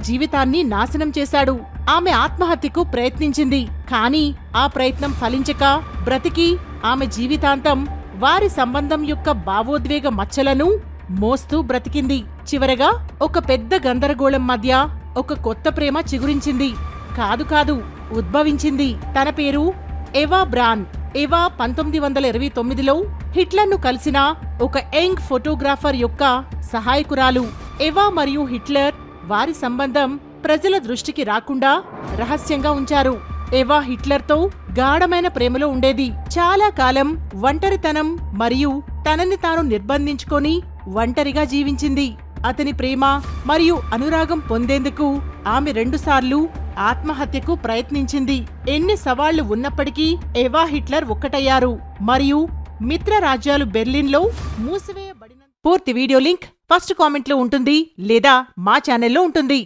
జీవితాన్ని నాశనం చేశాడు. ఆమె ఆత్మహత్యకు ప్రయత్నించింది. కానీ ఆ ప్రయత్నం ఫలించక బ్రతికి ఆమె జీవితాంతం వారి సంబంధం యొక్క భావోద్వేగ మచ్చలను మోస్తూ బ్రతికింది. చివరగా ఒక పెద్ద గందరగోళం మధ్య ఒక కొత్త ప్రేమ చిగురించింది. కాదు ఉద్భవించింది. తన పేరు ఎవా బ్రాన్. ఎవా 1929లో హిట్లర్ను కలిసిన ఒక యంగ్ ఫోటోగ్రాఫర్ యొక్క సహాయకురాలు. ఎవా మరియు హిట్లర్ వారి సంబంధం ప్రజల దృష్టికి రాకుండా రహస్యంగా ఉంచారు. ఎవా హిట్లర్తో గాఢమైన ప్రేమలో ఉండేది. చాలా కాలం ఒంటరితనం మరియు తనని తాను నిర్బంధించుకొని ఒంటరిగా జీవించింది. అతని ప్రేమ మరియు అనురాగం పొందేందుకు ఆమె 2 సార్లు ఆత్మహత్యకు ప్రయత్నించింది. ఎన్ని సవాళ్లు ఉన్నప్పటికీ ఎవా హిట్లర్ ఒక్కటయ్యారు మరియు మిత్ర రాజ్యాలు బెర్లిన్లో మూసివేయబడిన. పూర్తి వీడియో లింక్ ఫస్ట్ కామెంట్లో ఉంటుంది లేదా మా ఛానల్లో ఉంటుంది.